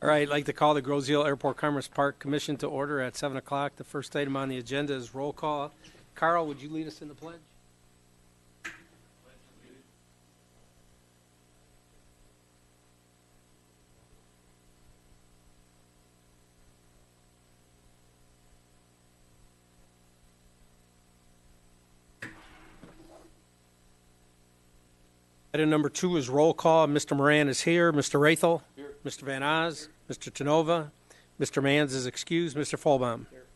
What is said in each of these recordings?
All right, I'd like to call the Groseal Airport Commerce Park Commission to order at 7 o'clock. The first item on the agenda is roll call. Carl, would you lead us in the pledge? Item number 2 is roll call. Mr. Moran is here. Mr. Rathel? Here. Mr. Van Oz? Mr. Tenova? Mr. Mans is excused. Mr. Folbaum? Here.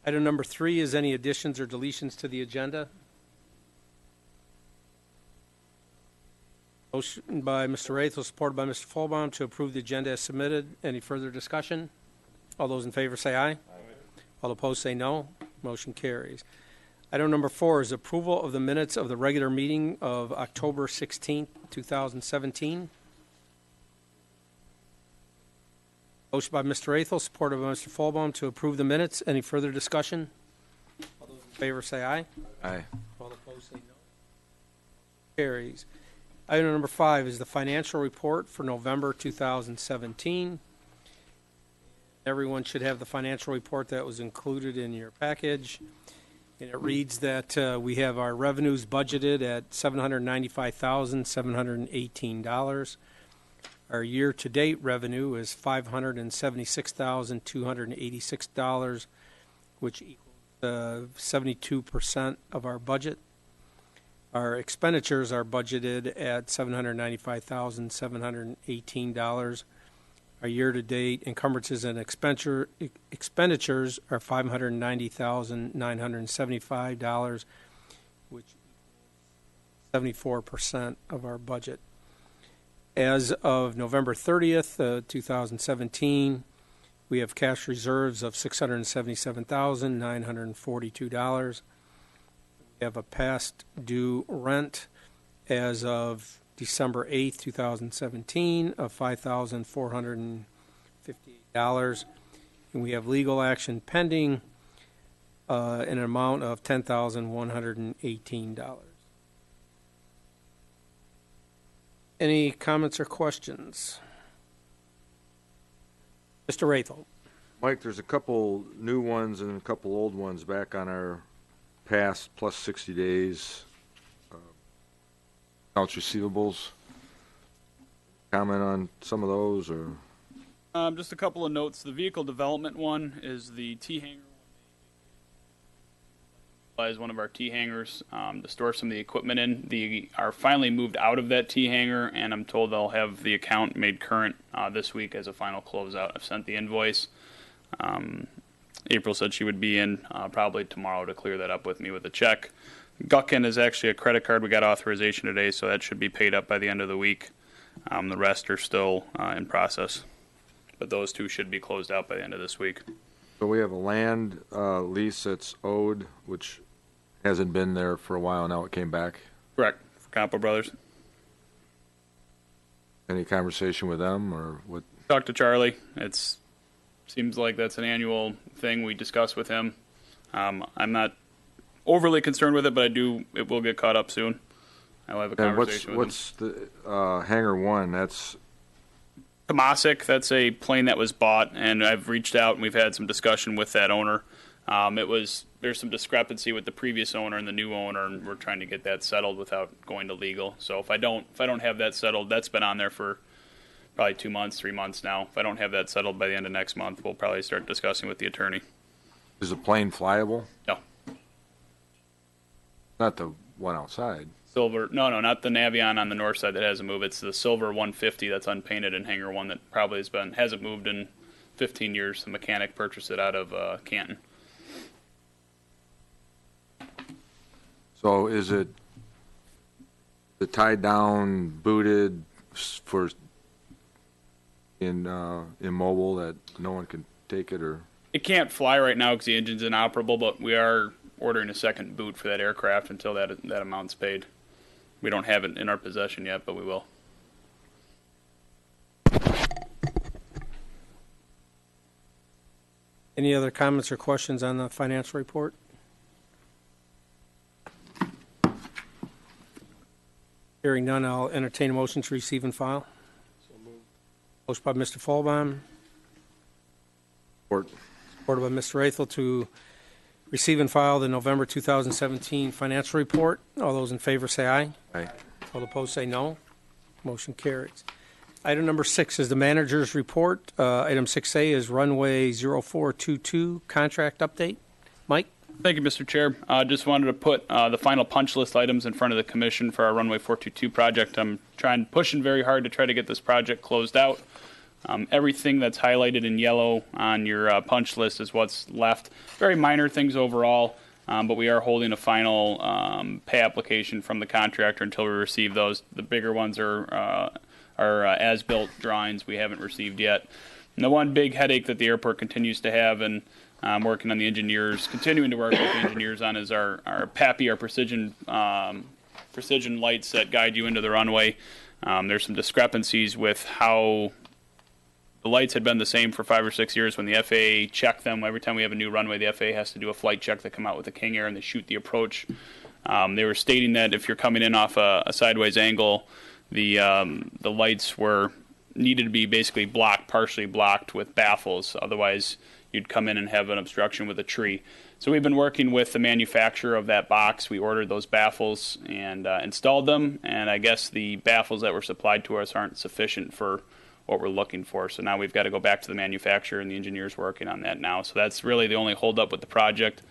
Item number 3 is any additions or deletions to the agenda. Motion by Mr. Rathel, supported by Mr. Folbaum, to approve the agenda as submitted. Any further discussion? All those in favor say aye. Aye. All opposed say no. Motion carries. Item number 4 is approval of the minutes of the regular meeting of October 16th, 2017. Motion by Mr. Rathel, supported by Mr. Folbaum, to approve the minutes. Any further discussion? All those in favor say aye. Aye. All opposed say no. Carries. Item number 5 is the financial report for November 2017. Everyone should have the financial report that was included in your package. And it reads that we have our revenues budgeted at $795,718. Our year-to-date revenue is $576,286, which equals 72% of our budget. Our expenditures are budgeted at $795,718. Our year-to-date encumbrances and expenditures are $590,975, which equals 74% of our budget. As of November 30th, 2017, we have cash reserves of $677,942. We have a past due rent as of December 8th, 2017 of $5,458. And we have legal action pending in an amount of $10,118. Any comments or questions? Mr. Rathel. Mike, there's a couple new ones and a couple old ones back on our past plus 60 days accounts receivables. Comment on some of those, or just a couple of notes. The vehicle development one is the T hangar. Is one of our T hangars to store some of the equipment in. They are finally moved out of that T hangar, and I'm told they'll have the account made current this week as a final closeout. I've sent the invoice. April said she would be in probably tomorrow to clear that up with me with a check. Guckin is actually a credit card. We got authorization today, so that should be paid up by the end of the week. The rest are still in process, but those two should be closed out by the end of this week. so we have a land lease that's owed, which hasn't been there for a while now. It came back. Correct, for Campo Brothers. Any conversation with them, or what? Talked to Charlie. Seems like that's an annual thing we discuss with him. I'm not overly concerned with it, but it will get caught up soon. I'll have a conversation with him. What's the Hangar 1? That's Tomasic, that's a plane that was bought, and I've reached out and we've had some discussion with that owner. There's some discrepancy with the previous owner and the new owner, and we're trying to get that settled without going to legal. So if I don't have that settled, that's been on there for probably 2 months, 3 months now. If I don't have that settled by the end of next month, we'll probably start discussing with the attorney. Is the plane flyable? No. Not the one outside. Silver, no, not the Navion on the north side that hasn't moved. It's the silver 150 that's unpainted in Hangar 1 that probably hasn't moved in 15 years. The mechanic purchased it out of Canton. So is it the tied down, booted for immobile that no one can take it, or? It can't fly right now because the engine's inoperable, but we are ordering a second boot for that aircraft until that amount's paid. We don't have it in our possession yet, but we will. Any other comments or questions on the financial report? Hearing none, I'll entertain a motion to receive and file. So moved. Motion by Mr. Folbaum, Support. supported by Mr. Rathel to receive and file the November 2017 financial report. All those in favor say aye. Aye. All opposed say no. Motion carries. Item number 6 is the manager's report. Item 6A is runway 0422 contract update. Mike? Thank you, Mr. Chair. Just wanted to put the final punch list items in front of the commission for our Runway 422 project. I'm pushing very hard to try to get this project closed out. Everything that's highlighted in yellow on your punch list is what's left. Very minor things overall, but we are holding a final pay application from the contractor until we receive those. The bigger ones are as-built drawings we haven't received yet. And the one big headache that the airport continues to have, and I'm working on the engineers, continuing to work with the engineers on, is our PAPI, our precision lights that guide you into the runway. There's some discrepancies with how the lights had been the same for 5 or 6 years. When the FAA checked them, every time we have a new runway, the FAA has to do a flight check. They come out with the King Air and they shoot the approach. They were stating that if you're coming in off a sideways angle, the lights needed to be basically partially blocked with baffles. Otherwise, you'd come in and have an obstruction with a tree. So we've been working with the manufacturer of that box. We ordered those baffles and installed them, and I guess the baffles that were supplied to us aren't sufficient for what we're looking for. So now we've got to go back to the manufacturer, and the engineer's working on that now. So that's really the only holdup with the project.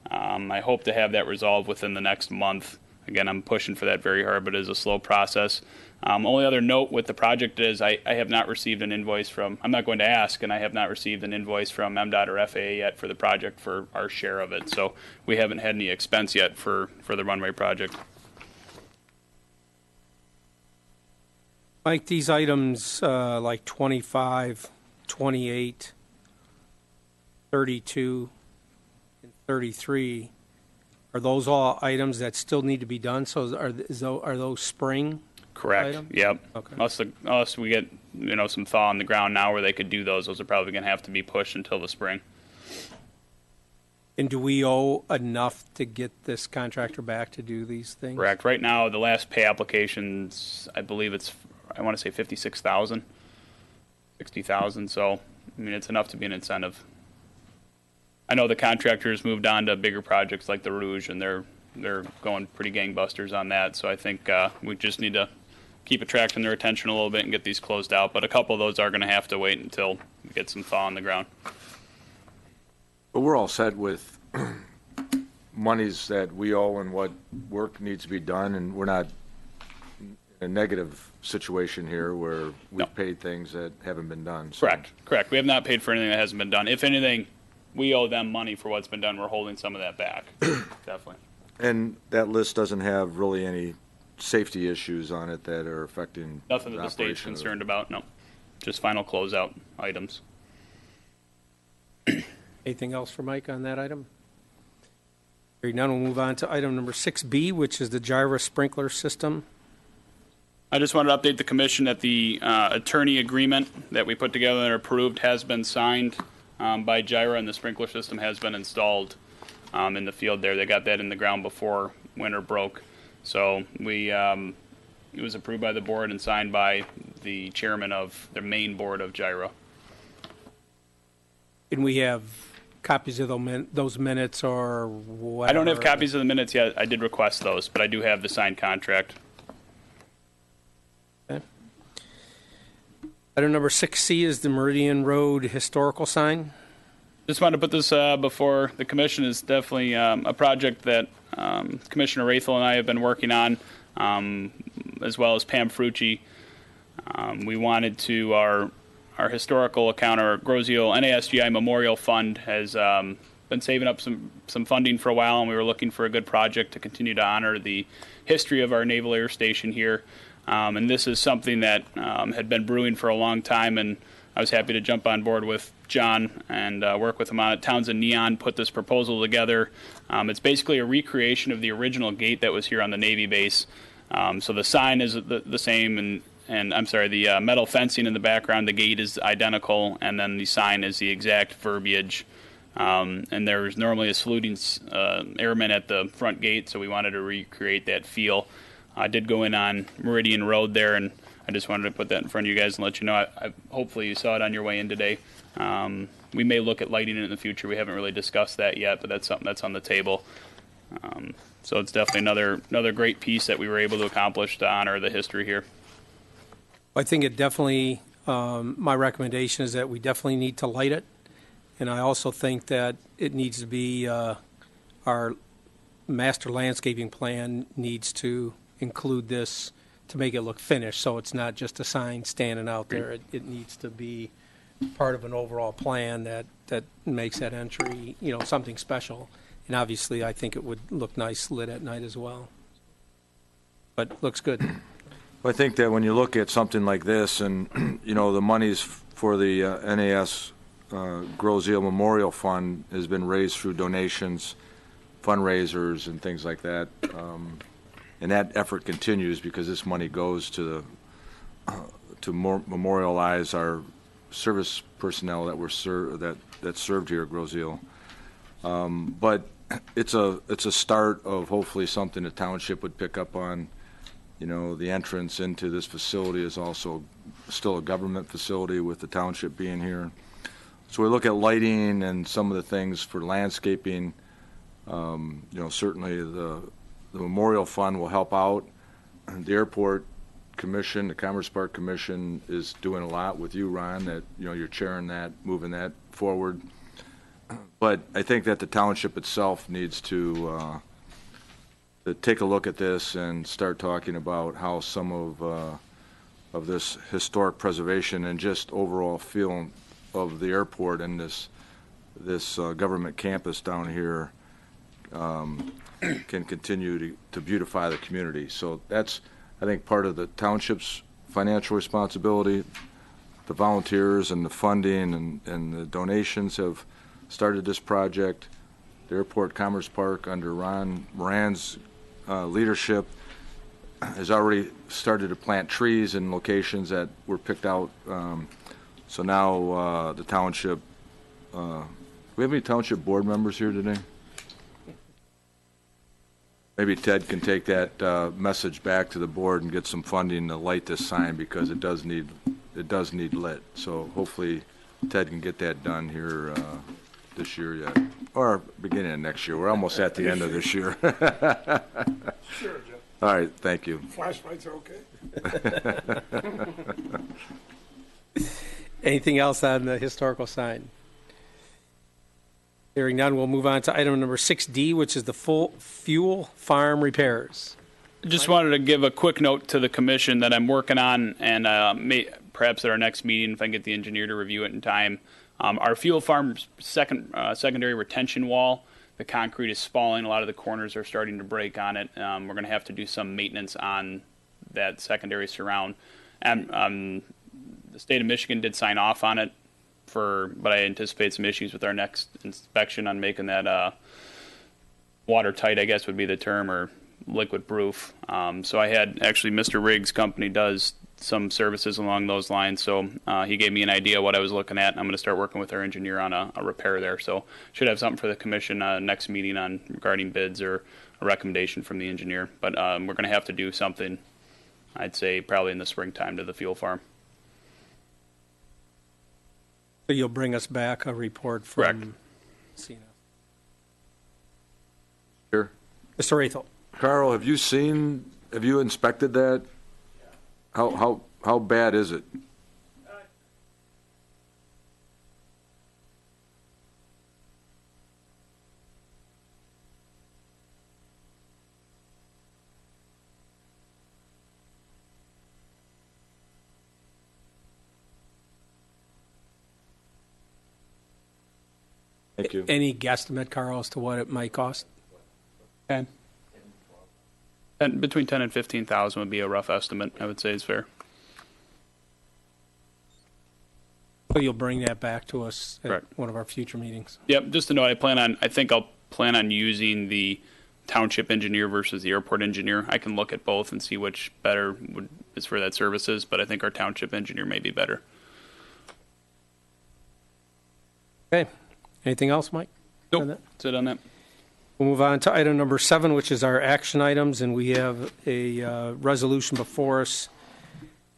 I hope to have that resolved within the next month. Again, I'm pushing for that very hard, but it is a slow process. Only other note with the project is I have not received an invoice I'm not going to ask, and I have not received an invoice from MDOT or FAA yet for the project for our share of it. So we haven't had any expense yet for the runway project. Mike, these items like 25, 28, 32, and 33, are those all items that still need to be done? So are those spring? Correct. Item? Yep. Okay. Unless we get some thaw on the ground now where they could do those are probably going to have to be pushed until the spring. And do we owe enough to get this contractor back to do these things? Correct. Right now, the last pay applications, I believe I want to say 56,000, 60,000. So, I mean, it's enough to be an incentive. I know the contractors moved on to bigger projects like the Rouge, and they're going pretty gangbusters on that. So I think we just need to keep attracting their attention a little bit and get these closed out. But a couple of those are going to have to wait until we get some thaw on the ground. But we're all set with monies that we owe and what work needs to be done, and we're not in a negative situation here where we've No. paid things that haven't been done. So. Correct. We have not paid for anything that hasn't been done. If anything, we owe them money for what's been done. We're holding some of that back. Definitely. And that list doesn't have really any safety issues on it that are affecting Nothing that the state's operation of the- concerned about. No. Just final closeout items. Anything else for Mike on that item? Hearing none, we'll move on to item number 6B, which is the Gyra sprinkler system. I just wanted to update the commission that the attorney agreement that we put together and approved has been signed by Gyra, and the sprinkler system has been installed in the field there. They got that in the ground before winter broke. So it was approved by the board and signed by the chairman of the main board of Gyra. And we have copies of those minutes or whatever? I don't have copies of the minutes yet. I did request those, but I do have the signed contract. Okay. Item number 6C is the Meridian Road historical sign. Just wanted to put this before the commission. Is definitely a project that Commissioner Rathel and I have been working on, as well as Pam Frucci. We wanted to, our historical account, our Grozio NASGI Memorial Fund has been saving up some funding for a while, and we were looking for a good project to continue to honor the history of our Naval Air Station here. And this is something that had been brewing for a long time, and I was happy to jump on board with John and work with him on it. Townsend Neon put this proposal together. It's basically a recreation of the original gate that was here on the Navy base. So the sign is the same, and I'm sorry, the metal fencing in the background, the gate is identical, and then the sign is the exact verbiage. And there's normally a saluting airman at the front gate, so we wanted to recreate that feel. I did go in on Meridian Road there and I just wanted to put that in front of you guys and let you know. Hopefully you saw it on your way in today. We may look at lighting it in the future. We haven't really discussed that yet, but that's something that's on the table. So it's definitely another great piece that we were able to accomplish to honor the history here. I think it definitely, my recommendation is that we definitely need to light it. And I also think that it needs to be, our master landscaping plan needs to include this to make it look finished, so it's not just a sign standing out there. It needs to be part of an overall plan that makes that entry, something special. And obviously, I think it would look nice lit at night as well. But looks good. I think that when you look at something like this and, the monies for the NAS Groseal Memorial Fund has been raised through donations, fundraisers, and things like that. And that effort continues because this money goes to memorialize our service personnel that were that served here at Groseal. But it's a start of hopefully something the township would pick up on. The entrance into this facility is also still a government facility with the township being here. So we look at lighting and some of the things for landscaping. Certainly the Memorial Fund will help out. The Airport Commission, the Commerce Park Commission is doing a lot with you, Ron, that, you're chairing that, moving that forward. But I think that the township itself needs to take a look at this and start talking about how some of this historic preservation and just overall feel of the airport and this government campus down here can continue to beautify the community. So that's, I think, part of the township's financial responsibility. The volunteers and the funding and the donations have started this project. The Airport Commerce Park, under Ron Moran's leadership, has already started to plant trees in locations that were picked out. So now the township, we have any township board members here today? Maybe Ted can take that message back to the board and get some funding to light this sign, because it does need lit. So hopefully Ted can get that done here this year yet, or beginning of next year. We're almost at the end of this year. Sure, Jeff. All right, thank you. Flashlights are okay? Anything else on the historical sign? Hearing none, we'll move on to item number 6D, which is the full fuel farm repairs. Just wanted to give a quick note to the commission that I'm working on, and perhaps at our next meeting, if I can get the engineer to review it in time. Our fuel farm's secondary retention wall, the concrete is spalling. A lot of the corners are starting to break on it. We're going to have to do some maintenance on that secondary surround. And the state of Michigan did sign off on it, but I anticipate some issues with our next inspection on making that watertight, I guess would be the term, or liquid proof. So I had actually Mr. Riggs' company does some services along those lines. So he gave me an idea what I was looking at. And I'm going to start working with our engineer on a repair there. So should have something for the commission next meeting on regarding bids or a recommendation from the engineer. But we're going to have to do something, I'd say, probably in the springtime to the fuel farm. So you'll bring us back a report from CNF. Sure. Mr. Rathel. Carl, have you inspected that? How bad is it? Thank you. Any guesstimate, Carl, as to what it might cost? 10. And between 10 and 15,000 would be a rough estimate. I would say is fair. So you'll bring that back to us at Correct. one of our future meetings. Yep. Just to know, I think I'll plan on using the township engineer versus the airport engineer. I can look at both and see which better is for that services, but I think our township engineer may be better. Okay. Anything else, Mike? Nope. On that? That's it on that. We'll move on to item number 7, which is our action items, and we have a resolution before us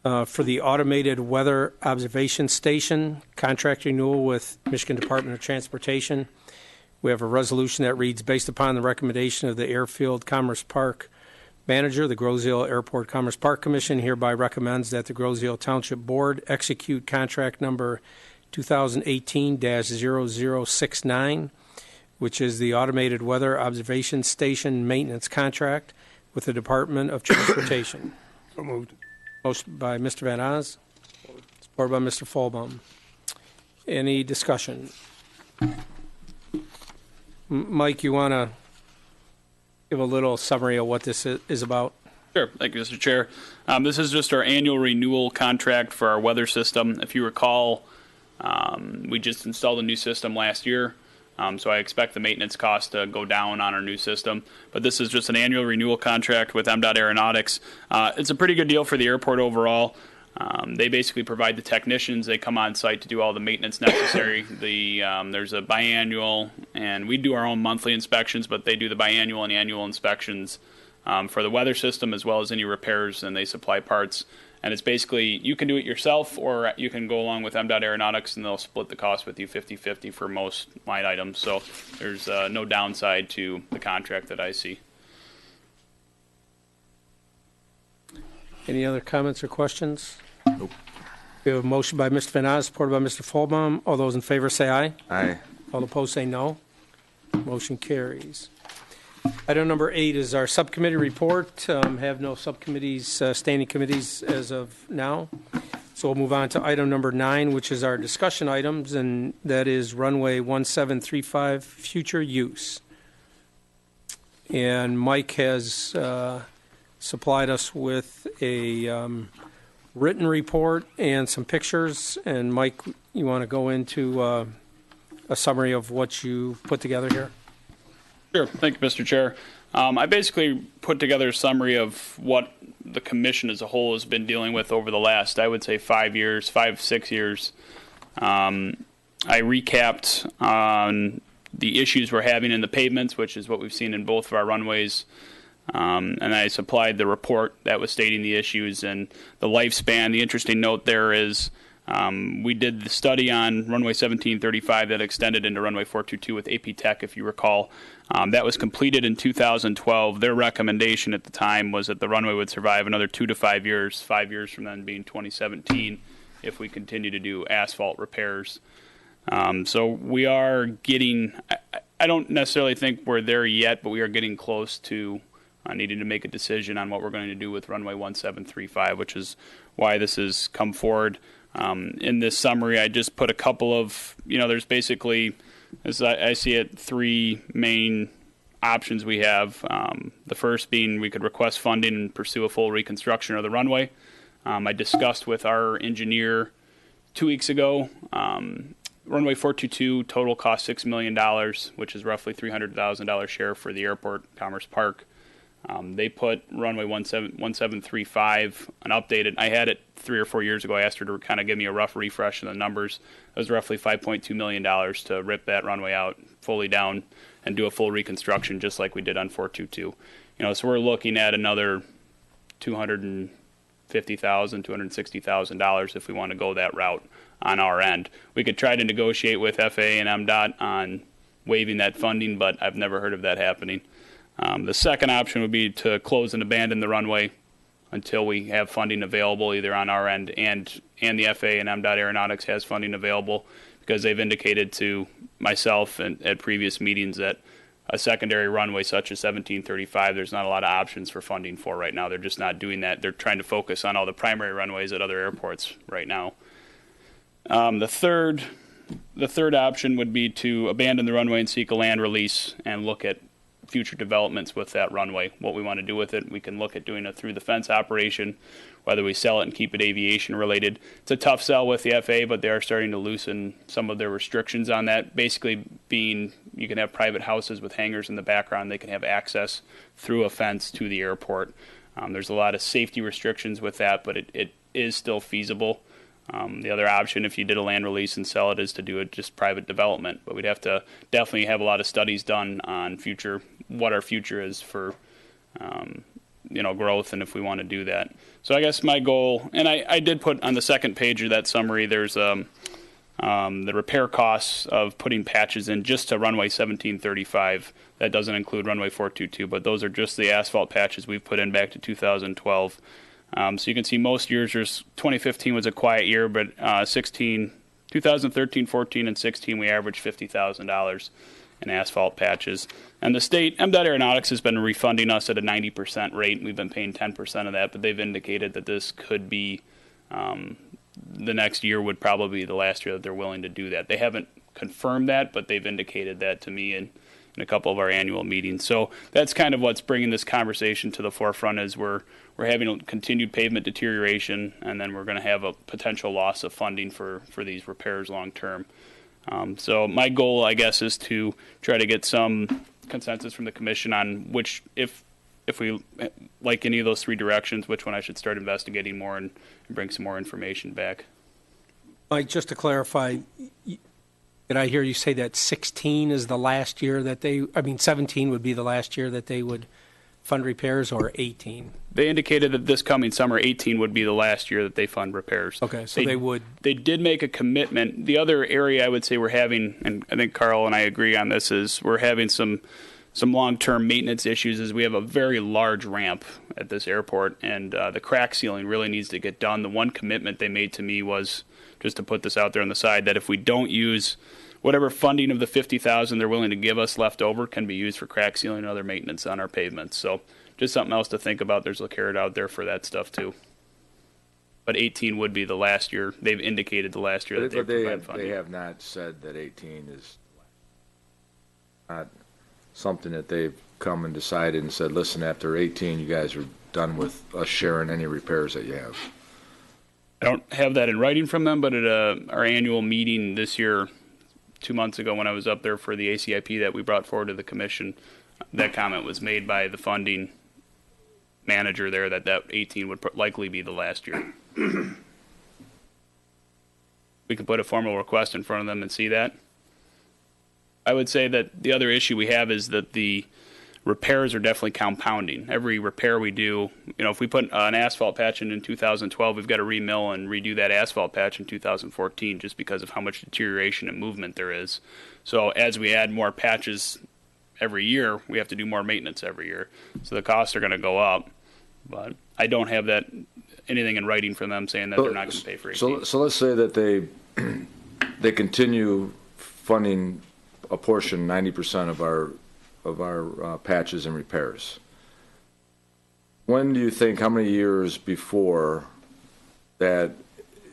for the automated weather observation station, contract renewal with Michigan Department of Transportation. We have a resolution that reads, based upon the recommendation of the Airfield Commerce Park Manager, the Groseal Airport Commerce Park Commission hereby recommends that the Groseal Township Board execute contract number 2018-0069, which is the automated weather observation station maintenance contract with the Department of Transportation. So moved. Motion by Mr. Van Oz, support by Mr. Folbaum. Any discussion? Mike, you want to give a little summary of what this is about? Sure. Thank you, Mr. Chair. This is just our annual renewal contract for our weather system. If you recall, we just installed a new system last year, so I expect the maintenance cost to go down on our new system. But this is just an annual renewal contract with MDOT Aeronautics. It's a pretty good deal for the airport overall. They basically provide the technicians. They come on site to do all the maintenance necessary. There's a biannual, and we do our own monthly inspections, but they do the biannual and annual inspections for the weather system as well as any repairs, and they supply parts. And it's basically, you can do it yourself, or you can go along with MDOT Aeronautics, and they'll split the cost with you 50-50 for most line items. So there's no downside to the contract that I see. Any other comments or questions? Nope. We have a motion by Mr. Van Oz, supported by Mr. Folbaum. All those in favor say aye. Aye. All opposed say no. Motion carries. Item number 8 is our subcommittee report. Have no subcommittees, standing committees as of now. So we'll move on to item number 9, which is our discussion items, and that is runway 1735 future use. And Mike has supplied us with a written report and some pictures. And Mike, you want to go into a summary of what you put together here? Sure. Thank you, Mr. Chair. I basically put together a summary of what the commission as a whole has been dealing with over the last, I would say, 6 years. I recapped on the issues we're having in the pavements, which is what we've seen in both of our runways. And I supplied the report that was stating the issues and the lifespan. The interesting note there is we did the study on runway 1735 that extended into runway 422 with AP Tech, if you recall. That was completed in 2012. Their recommendation at the time was that the runway would survive another 2 to 5 years, 5 years from then being 2017, if we continue to do asphalt repairs. So we are getting, I don't necessarily think we're there yet, but we are getting close to needing to make a decision on what we're going to do with runway 1735, which is why this has come forward. In this summary, I just put a couple of, there's basically, as I see it, 3 main options we have. The first being we could request funding and pursue a full reconstruction of the runway. I discussed with our engineer 2 weeks ago. Runway 422 total cost $6 million, which is roughly $300,000 share for the airport Commerce Park. They put runway 1735, an updated. I had it 3 or 4 years ago. I asked her to kind of give me a rough refresh of the numbers. It was roughly $5.2 million to rip that runway out fully down and do a full reconstruction, just like we did on 422. So we're looking at another $250,000, $260,000 if we want to go that route on our end. We could try to negotiate with FAA and MDOT on waiving that funding, but I've never heard of that happening. The second option would be to close and abandon the runway until we have funding available, either on our end and the FAA and MDOT Aeronautics has funding available, because they've indicated to myself and at previous meetings that a secondary runway such as 1735, there's not a lot of options for funding for right now. They're just not doing that. They're trying to focus on all the primary runways at other airports right now. The third option would be to abandon the runway and seek a land release and look at future developments with that runway, what we want to do with it. We can look at doing a through the fence operation, whether we sell it and keep it aviation related. It's a tough sell with the FAA, but they are starting to loosen some of their restrictions on that, basically being you can have private houses with hangars in the background. They can have access through a fence to the airport. There's a lot of safety restrictions with that, but it is still feasible. The other option, if you did a land release and sell it, is to do it just private development. But we'd have to definitely have a lot of studies done on what our future is for growth and if we want to do that. So I guess my goal, and I did put on the second page of that summary, there's the repair costs of putting patches in just to runway 1735. That doesn't include runway 422, but those are just the asphalt patches we've put in back to 2012. So you can see most years, 2015 was a quiet year, but 2013, 14, and 16, we averaged $50,000 in asphalt patches. And the state, MDOT Aeronautics, has been refunding us at a 90% rate. We've been paying 10% of that, but they've indicated that this could be, the next year would probably be the last year that they're willing to do that. They haven't confirmed that, but they've indicated that to me in a couple of our annual meetings. So that's kind of what's bringing this conversation to the forefront is we're having continued pavement deterioration, and then we're going to have a potential loss of funding for these repairs long term. So my goal, I guess, is to try to get some consensus from the commission on which, if we like any of those three directions, which one I should start investigating more and bring some more information back. Mike, just to clarify, did I hear you say that 16 is the last year that 17 would be the last year that they would fund repairs, or 18? They indicated that this coming summer, 18 would be the last year that they fund repairs. Okay, so they would. They did make a commitment. The other area I would say we're having, and I think Carl and I agree on this, is we're having some long-term maintenance issues. Is we have a very large ramp at this airport, and the crack sealing really needs to get done. The one commitment they made to me was, just to put this out there on the side, that if we don't use whatever funding of the $50,000 they're willing to give us left over can be used for crack sealing and other maintenance on our pavements. So just something else to think about. There's a carrot out there for that stuff too. But 18 would be the last year. They've indicated the last year that they provide funding. They have not said that 18 is not something that they've come and decided and said, listen, after 18, you guys are done with us sharing any repairs that you have. I don't have that in writing from them, but at our annual meeting this year, 2 months ago when I was up there for the ACIP that we brought forward to the commission, that comment was made by the funding manager there that 18 would likely be the last year. We can put a formal request in front of them and see that. I would say that the other issue we have is that the repairs are definitely compounding. Every repair we do, if we put an asphalt patch in 2012, we've got to remill and redo that asphalt patch in 2014 just because of how much deterioration and movement there is. So as we add more patches every year, we have to do more maintenance every year. So the costs are going to go up. But I don't have anything in writing from them saying that they're not going to pay for 18. So let's say that they continue funding a portion, 90% of our patches and repairs. When do you think, how many years before that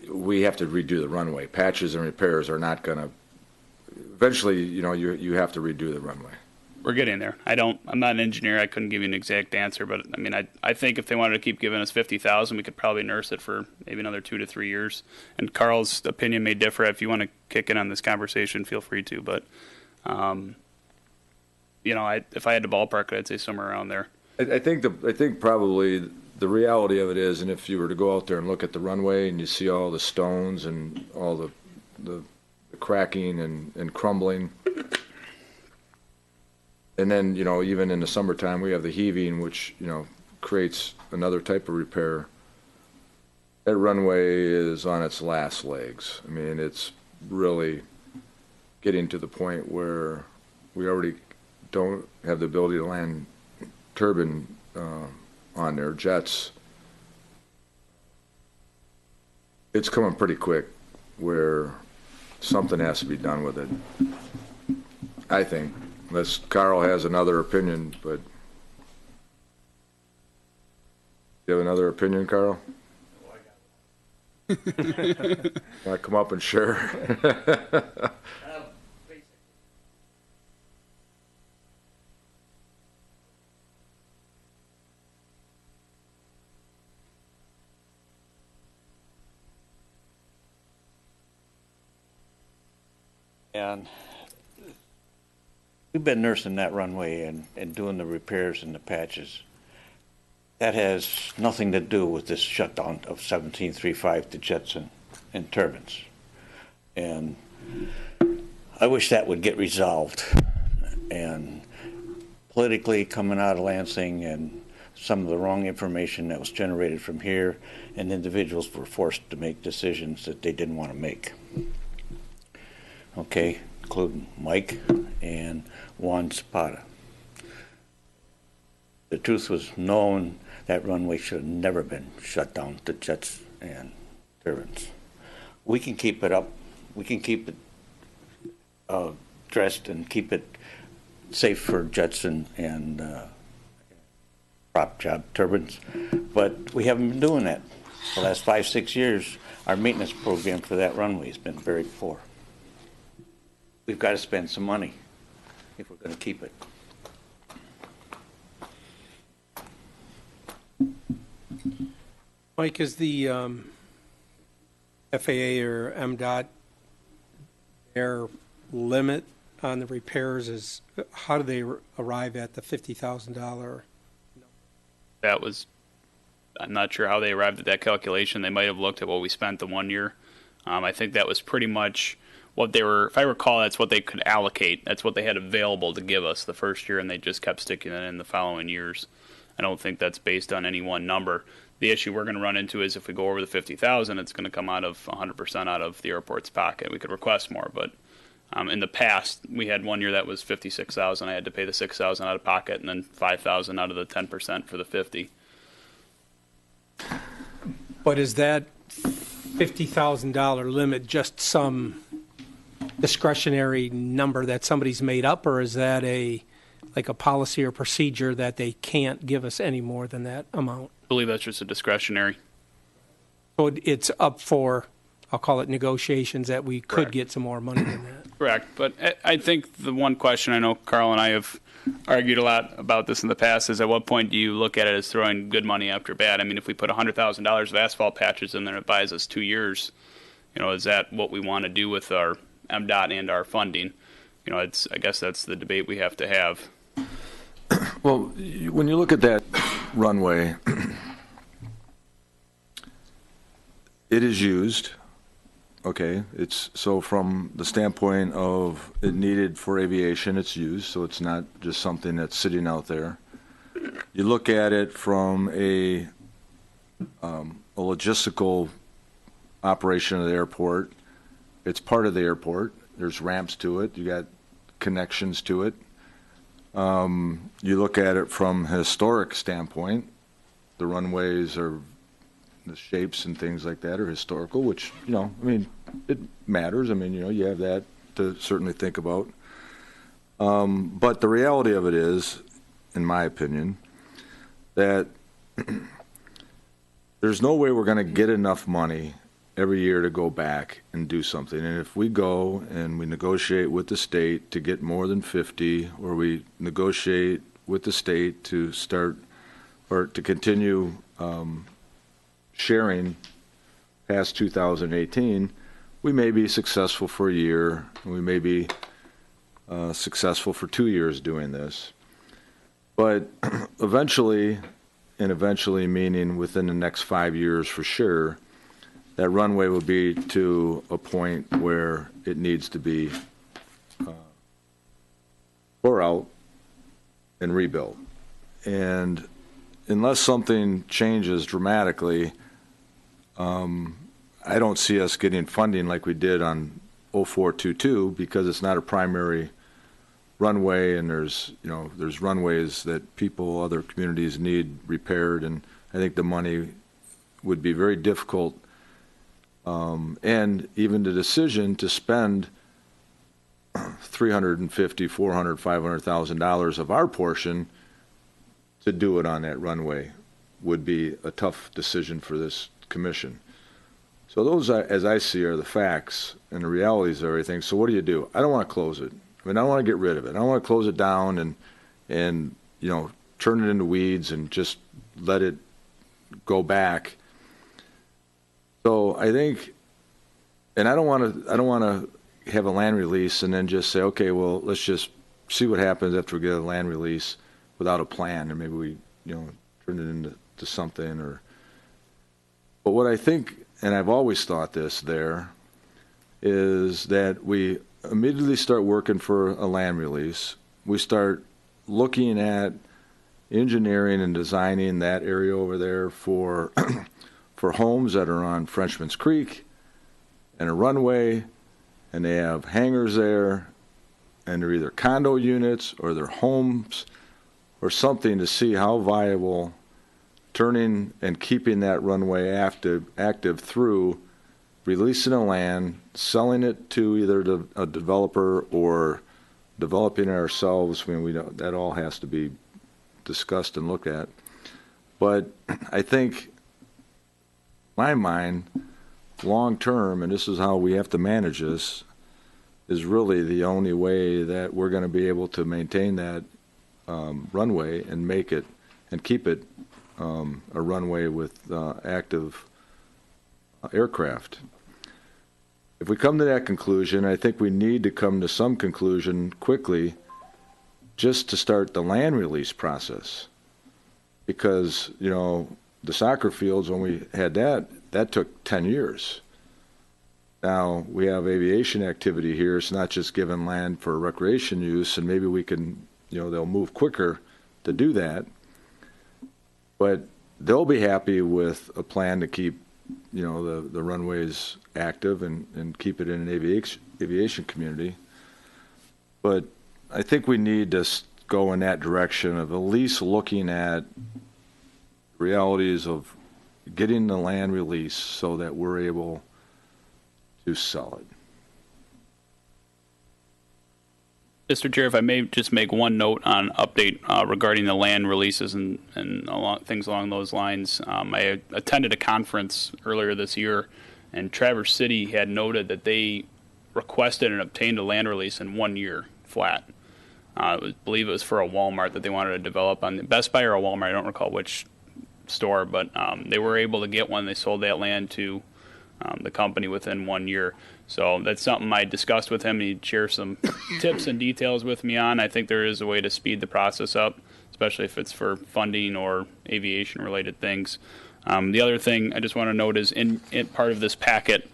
we have to redo the runway? Patches and repairs are not going to, eventually, you have to redo the runway. We're getting there. I'm not an engineer. I couldn't give you an exact answer, but I mean, I think if they wanted to keep giving us $50,000, we could probably nurse it for maybe another 2 to 3 years. And Carl's opinion may differ. If you want to kick in on this conversation, feel free to, but if I had to ballpark it, I'd say somewhere around there. I think probably the reality of it is, and if you were to go out there and look at the runway and you see all the stones and all the cracking and crumbling, and then even in the summertime we have the heaving, which creates another type of repair. That runway is on its last legs. I mean, it's really getting to the point where we already don't have the ability to land turbine on their jets. It's coming pretty quick where something has to be done with it, I think, unless Carl has another opinion. But you have another opinion, Carl? Want to come up and share? And we've been nursing that runway and doing the repairs and the patches. That has nothing to do with this shutdown of 1735 to jets and turbines. And I wish that would get resolved. And politically, coming out of Lansing and some of the wrong information that was generated from here, and individuals were forced to make decisions that they didn't want to make. Okay, including Mike and Juan Zapata. The truth was known, that runway should have never been shut down to jets and turbines. We can keep it up, we can keep it dressed and keep it safe for jets and prop job turbines, but we haven't been doing that. The last 5-6 years, our maintenance program for that runway has been very poor. We've got to spend some money if we're going to keep it. Mike, is the FAA or MDOT, their limit on the repairs is, how do they arrive at the $50,000? That was, I'm not sure how they arrived at that calculation. They might have looked at what we spent the 1 year. I think that was pretty much what they were, if I recall, that's what they could allocate. That's what they had available to give us the first year, and they just kept sticking it in the following years. I don't think that's based on any one number. The issue we're going to run into is if we go over the 50,000, it's going to come out of 100% out of the airport's pocket. We could request more, but in the past, we had 1 year that was 56,000. I had to pay the 6,000 out of pocket, and then 5,000 out of the 10% for the 50. But is that $50,000 limit just some discretionary number that somebody's made up, or is that like a policy or procedure that they can't give us any more than that amount? I believe that's just a discretionary. So it's up for, I'll call it negotiations, that we could Correct. get some more money than that. Correct. But I think the one question, I know Carl and I have argued a lot about this in the past, is at what point do you look at it as throwing good money after bad? I mean, if we put $100,000 of asphalt patches in there, it buys us 2 years. You know, is that what we want to do with our MDOT and our funding? You know, I guess that's the debate we have to have. Well, when you look at that runway, it is used, okay? It's, so from the standpoint of it needed for aviation, it's used, so it's not just something that's sitting out there. You look at it from a logistical operation of the airport, it's part of the airport. There's ramps to it, you got connections to it. You look at it from a historic standpoint, the runways are, the shapes and things like that are historical, which, you know, I mean, it matters. I mean, you know, you have that to certainly think about. But the reality of it is, in my opinion, that there's no way we're going to get enough money every year to go back and do something. And if we go and we negotiate with the state to get more than 50, or we negotiate with the state to start or to continue sharing past 2018, we may be successful for a year, and we may be successful for 2 years doing this. But eventually, and eventually meaning within the next 5 years for sure, that runway will be to a point where it needs to be tore out and rebuilt. And unless something changes dramatically, I don't see us getting funding like we did on 0422, because it's not a primary runway, and there's, you know, there's runways that people, other communities need repaired, and I think the money would be very difficult. And even the decision to spend $350,000, $400,000, $500,000 of our portion to do it on that runway would be a tough decision for this commission. So those, as I see, are the facts and the realities of everything. So what do? I don't want to close it. I mean, I don't want to get rid of it. I don't want to close it down and you know, turn it into weeds and just let it go back. So I think, and I don't want to have a land release and then just say, okay, well, let's just see what happens after we get a land release without a plan, and maybe we, you know, turn it into something. Or, but what I think, and I've always thought this there, is that we immediately start working for a land release. We start looking at engineering and designing that area over there for, for homes that are on Frenchman's Creek and a runway, and they have hangars there, and they're either condo units or they're homes or something, to see how viable turning and keeping that runway active through releasing the land, selling it to either a developer or developing it ourselves. I mean, we don't, that all has to be discussed and looked at. But I think, my mind, long term, and this is how we have to manage this, is really the only way that we're going to be able to maintain that runway and make it and keep it a runway with active aircraft. If we come to that conclusion, I think we need to come to some conclusion quickly just to start the land release process. Because, you know, the soccer fields, when we had that took 10 years. Now we have aviation activity here. It's not just giving land for recreation use, and maybe we can, you know, they'll move quicker to do that. But they'll be happy with a plan to keep, you know, the runways active and keep it in an aviation community. But I think we need to go in that direction of at least looking at realities of getting the land released so that we're able to sell it. Mr. Chair, if I may just make one note on update regarding the land releases and things along those lines. I attended a conference earlier this year, and Traverse City had noted that they requested and obtained a land release in 1 year flat. I believe it was for a Walmart that they wanted to develop on the Best Buy or a Walmart. I don't recall which store, but they were able to get one. They sold that land to the company within 1 year. So that's something I discussed with him. He'd share some tips and details with me on. I think there is a way to speed the process up, especially if it's for funding or aviation-related things. The other thing I just want to note is in part of this packet,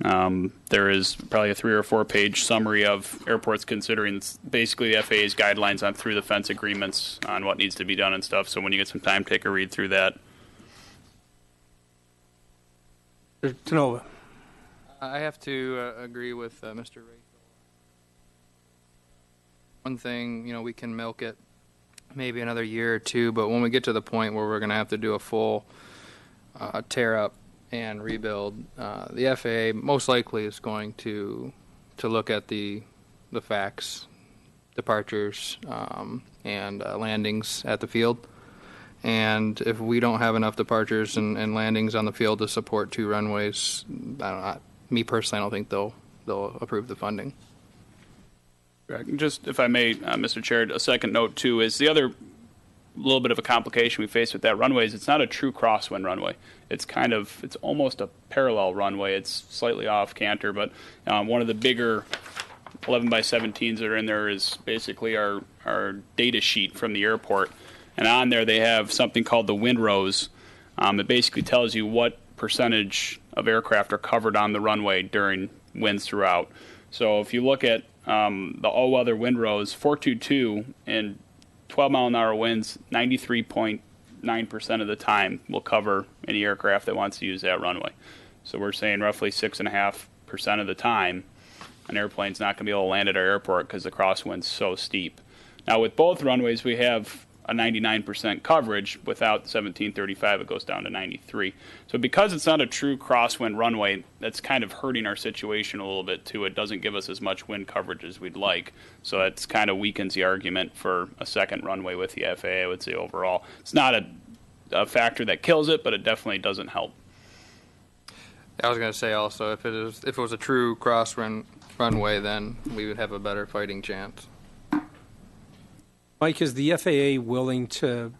there is probably a 3 or 4 page summary of airports considering basically the FAA's guidelines on through the fence agreements on what needs to be done and stuff. So when you get some time, take a read through that. Tenova. I have to agree with Mr. Rachel. One thing, you know, we can milk it maybe another year or two, but when we get to the point where we're going to have to do a full tear up and rebuild, the FAA most likely is going to look at the facts, departures, and landings at the field. And if we don't have enough departures and landings on the field to support 2 runways, me personally, I don't think they'll approve the funding. Just, if I may, Mr. Chair, a second note, too, is the other little bit of a complication we face with that runway is it's not a true crosswind runway. It's almost a parallel runway. It's slightly off canter, but one of the bigger 11 by 17s that are in there is basically our data sheet from the airport. And on there they have something called the wind rows. It basically tells you what percentage of aircraft are covered on the runway during winds throughout. So if you look at the all-weather wind rows, 422 and 12-mile-an-hour winds, 93.9% of the time will cover any aircraft that wants to use that runway. So we're saying roughly 6.5% of the time an airplane's not going to be able to land at our airport because the crosswind's so steep. Now with both runways we have a 99% coverage. Without 1735, it goes down to 93. So because it's not a true crosswind runway, that's kind of hurting our situation a little bit too. It doesn't give us as much wind coverage as we'd like. So it's kind of weakens the argument for a second runway with the FAA, I would say overall. It's not a factor that kills it, but it definitely doesn't help. I was going to say also, if it was a true crosswind runway, then we would have a better fighting chance. Mike, is the FAA willing to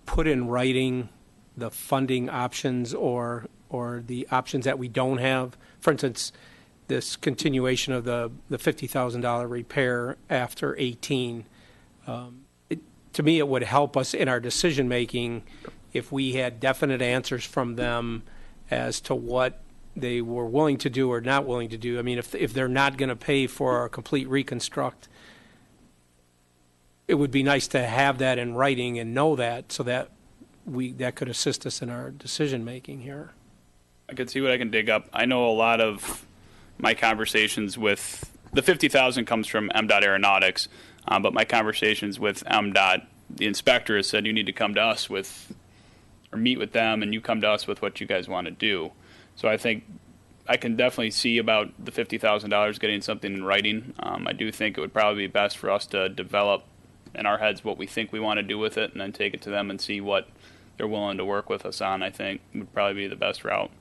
put in writing the funding options or the options that we don't have? For instance, this continuation of the $50,000 repair after 18. To me, it would help us in our decision-making if we had definite answers from them as to what they were willing to do or not willing to do. I mean, if they're not going to pay for a complete reconstruct, it would be nice to have that in writing and know that, so that that could assist us in our decision-making here. I can see what I can dig up. I know a lot of my conversations with the 50,000 comes from MDOT Aeronautics, but my conversations with MDOT, the inspector has said you need to come to us with, or meet with them, and you come to us with what you guys want to do. So I think I can definitely see about the $50,000 getting something in writing. I do think it would probably be best for us to develop in our heads what we think we want to do with it, and then take it to them and see what they're willing to work with us on. I think would probably be the best route.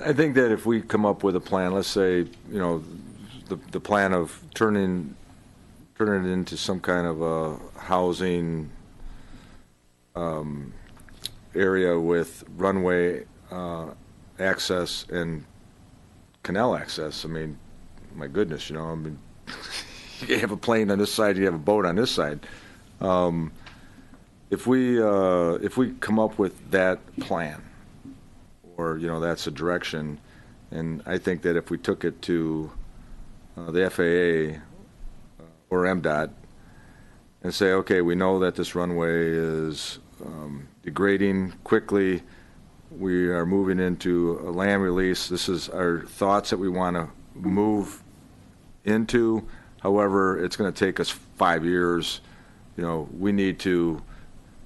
I think that if we come up with a plan, let's say, the plan of turning it into some kind of a housing area with runway access and canal access. I mean, my goodness, you have a plane on this side, you have a boat on this side. If we come up with that plan, or that's a direction, and I think that if we took it to the FAA or MDOT and say, okay, we know that this runway is degrading quickly, we are moving into a land release, this is our thoughts that we want to move into, however, it's going to take us 5 years, we need to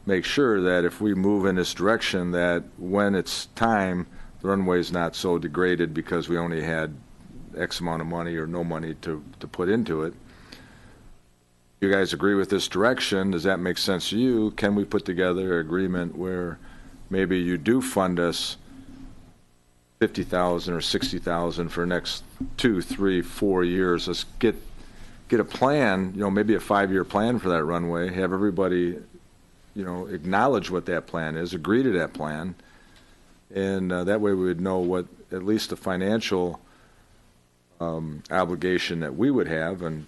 make sure that if we move in this direction, that when it's time, the runway is not so degraded because we only had X amount of money or no money to put into it. You guys agree with this direction? Does that make sense to you? Can we put together an agreement where maybe you do fund us $50,000 or $60,000 for the next 2, 3, 4 years? Let's get a plan, maybe a 5-year plan for that runway, have everybody acknowledge what that plan is, agree to that plan, and that way we would know what at least the financial obligation that we would have and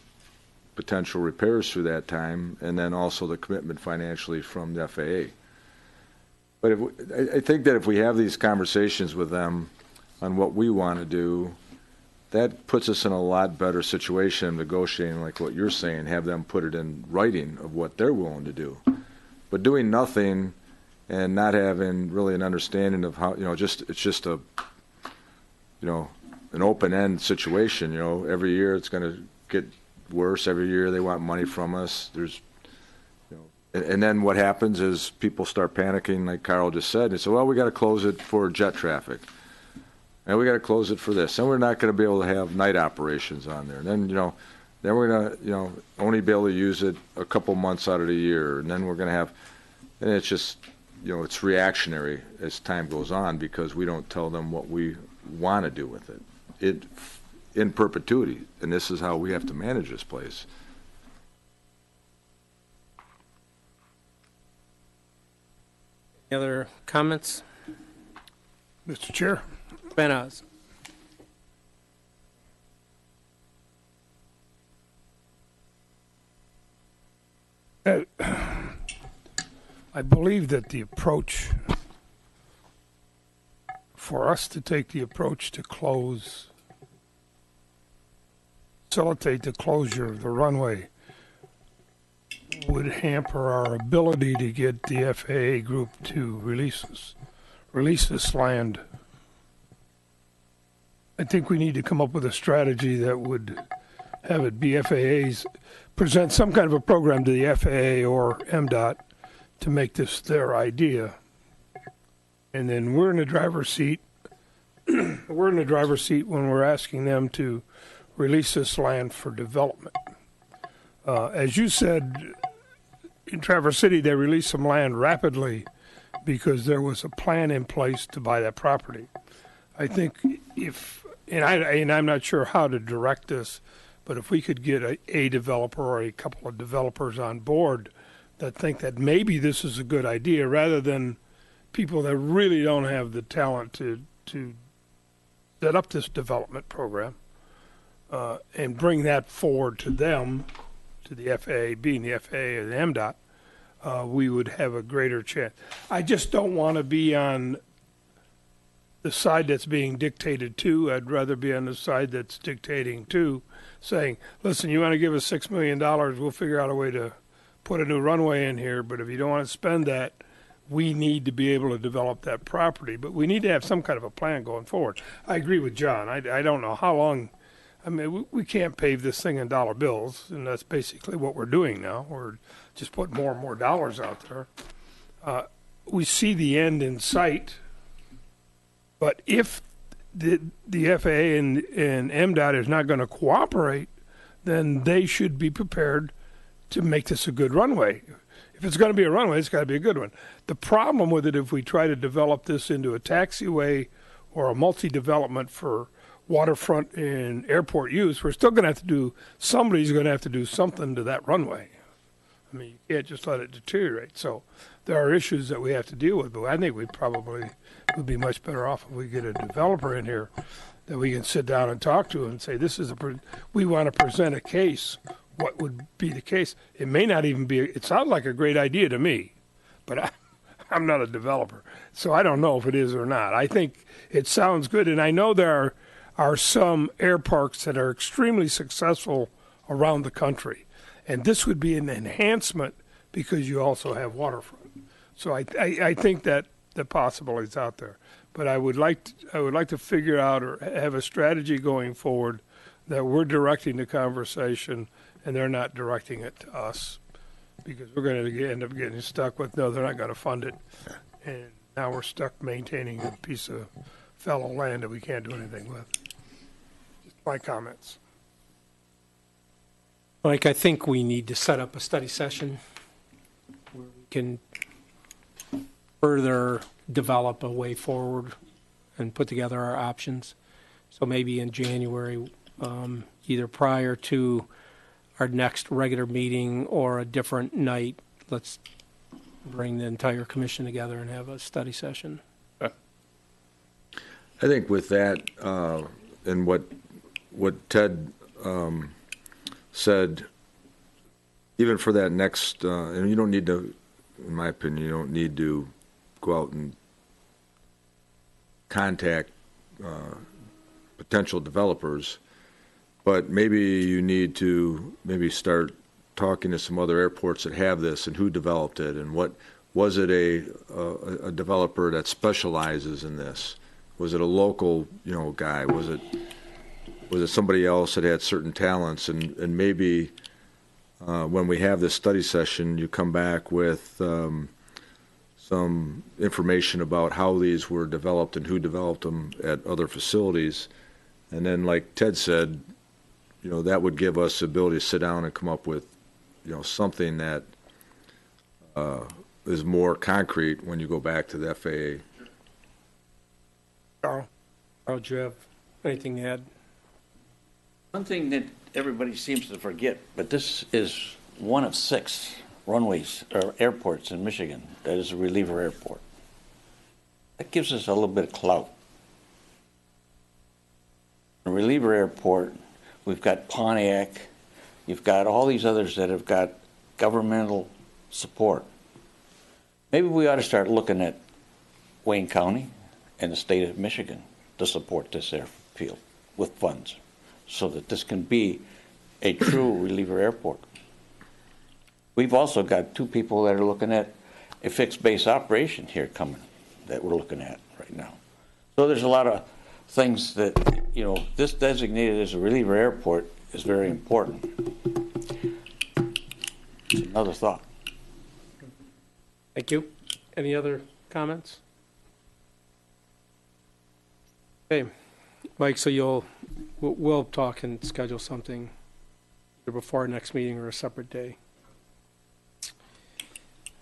potential repairs through that time, and then also the commitment financially from the FAA. But I think that if we have these conversations with them on what we want to do, that puts us in a lot better situation negotiating, like what you're saying, have them put it in writing of what they're willing to do. But doing nothing and not having really an understanding of how, it's just a, an open-end situation, every year it's going to get worse. Every year they want money from us. There's, and then what happens is people start panicking, like Carl just said. They say, well, we got to close it for jet traffic. And we got to close it for this. And we're not going to be able to have night operations on there. And then, then we're going to, only be able to use it a couple months out of the year. And then we're going to have, and it's just, it's reactionary as time goes on because we don't tell them what we want to do with it. In perpetuity. And this is how we have to manage this place. Any other comments? Mr. Chair, Ben Oz. I believe that the approach, for us to take the approach to facilitate the closure of the runway, would hamper our ability to get the FAA group to release this land. I think we need to come up with a strategy that would have it be FAA's, present some kind of a program to the FAA or MDOT to make this their idea. And then we're in the driver's seat. We're in the driver's seat when we're asking them to release this land for development. As you said, in Traverse City, they released some land rapidly because there was a plan in place to buy that property. I think and I'm not sure how to direct this, but if we could get a developer or a couple of developers on board that think that maybe this is a good idea, rather than people that really don't have the talent to set up this development program, and bring that forward to them, to the FAA, being the FAA or the MDOT, we would have a greater chance. I just don't want to be on the side that's being dictated to. I'd rather be on the side that's dictating to, saying, listen, you want to give us $6 million, we'll figure out a way to put a new runway in here, but if you don't want to spend that, we need to be able to develop that property. But we need to have some kind of a plan going forward. I agree with John. I don't know how long. I mean, we can't pave this thing in dollar bills, and that's basically what we're doing now. We're just putting more and more dollars out there. We see the end in sight, but if the FAA and MDOT is not going to cooperate, then they should be prepared to make this a good runway. If it's going to be a runway, it's got to be a good one. The problem with it, if we try to develop this into a taxiway or a multi-development for waterfront and airport use, we're still going to have to do, somebody's going to have to do something to that runway. I mean, you can't just let it deteriorate. So there are issues that we have to deal with, but I think we probably would be much better off if we get a developer in here that we can sit down and talk to and say, this is we want to present a case. What would be the case? It may not even be, it sounds like a great idea to me, but I'm not a developer. So I don't know if it is or not. I think it sounds good. And I know there are some air parks that are extremely successful around the country. And this would be an enhancement because you also have waterfront. So I think that the possibility is out there. But I would like to figure out or have a strategy going forward that we're directing the conversation and they're not directing it to us, because we're going to end up getting stuck with, no, they're not going to fund it. And now we're stuck maintaining a piece of fallow land that we can't do anything with. Just my comments. Mike, I think we need to set up a study session where we can further develop a way forward and put together our options. So maybe in January, either prior to our next regular meeting or a different night, let's bring the entire commission together and have a study session. I think with that, and what Ted said, even for that next, and you don't need to, in my opinion, you don't need to go out and contact potential developers, but maybe you need to start talking to some other airports that have this and who developed it, and what was it a developer that specializes in this? Was it a local, guy? Was it somebody else that had certain talents? And maybe when we have this study session, you come back with some information about how these were developed and who developed them at other facilities. And then, like Ted said, that would give us the ability to sit down and come up with, something that is more concrete when you go back to the FAA. Carl, do you have anything to add? One thing that everybody seems to forget, but this is one of 6 runways or airports in Michigan that is a reliever airport. That gives us a little bit of clout. A reliever airport, we've got Pontiac, you've got all these others that have got governmental support. Maybe we ought to start looking at Wayne County and the state of Michigan to support this airfield with funds so that this can be a true reliever airport. We've also got 2 people that are looking at a fixed base operation here coming that we're looking at right now. So there's a lot of things that, this designated as a reliever airport is very important. It's another thought. Thank you. Any other comments? Okay, Mike, so we'll talk and schedule something either before our next meeting or a separate day.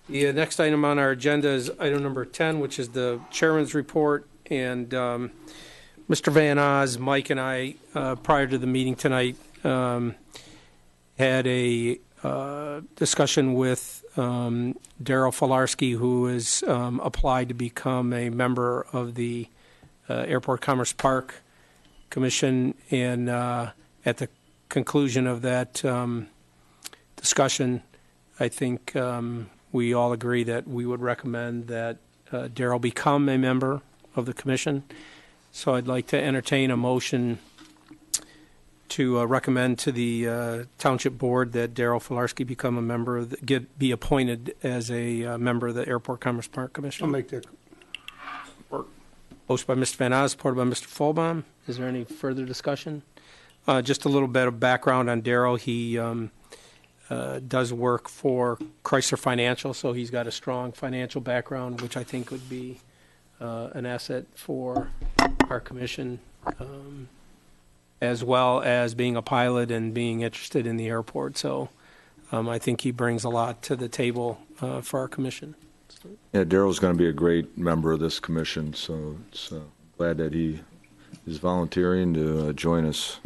The next item on our agenda is item number 10, which is the chairman's report. And Mr. Van Oz, Mike, and I, prior to the meeting tonight, had a discussion with Daryl Filarski, who has applied to become a member of the Airport Commerce Park Commission. And at the conclusion of that discussion, I think we all agree that we would recommend that Daryl become a member of the commission. So I'd like to entertain a motion to recommend to the Township Board that Daryl Filarski become a member, be appointed as a member of the Airport Commerce Park Commission. I'll make that. Motion by Mr. Van Oz, supported by Mr. Folbaum. Is there any further discussion? Just a little bit of background on Daryl. He does work for Chrysler Financial, so he's got a strong financial background, which I think would be an asset for our commission, as well as being a pilot and being interested in the airport. So I think he brings a lot to the table for our commission. Yeah, Daryl's going to be a great member of this commission, so it's glad that he is volunteering to join us.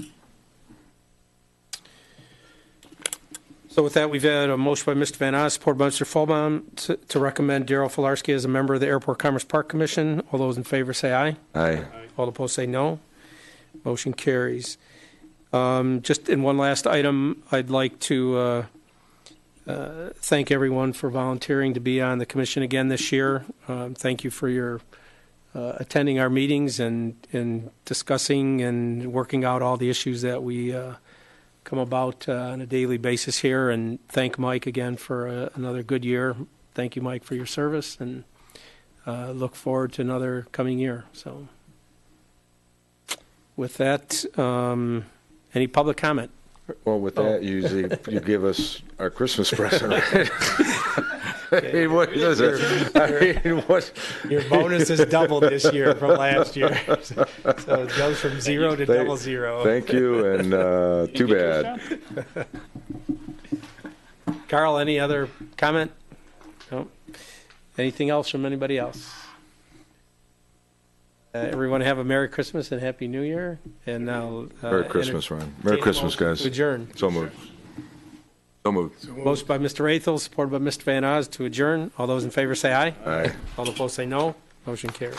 So with that, we've had a motion by Mr. Van Oz, supported by Mr. Folbaum, to recommend Daryl Filarski as a member of the Airport Commerce Park Commission. All those in favor say aye. Aye. All opposed say no. Motion carries. Just in one last item, I'd like to thank everyone for volunteering to be on the commission again this year. Thank you for your attending our meetings and discussing and working out all the issues that we come about on a daily basis here. And thank Mike again for another good year. Thank you, Mike, for your service, and look forward to another coming year. So with that, any public comment? Well, with that, usually you give us our Christmas present. I mean, what is it? I mean, what? Your bonus is doubled this year from last year. So it goes from 0 to double zero. Thank you, and too bad. Carl, any other comment? No. Anything else from anybody else? Everyone have a Merry Christmas and Happy New Year. And now, Merry Christmas, Ron. Merry Christmas, guys. to adjourn. So moved. So moved. Motion by Mr. Athel, supported by Mr. Van Oz to adjourn. All those in favor say aye. Aye. All opposed say no. Motion carries.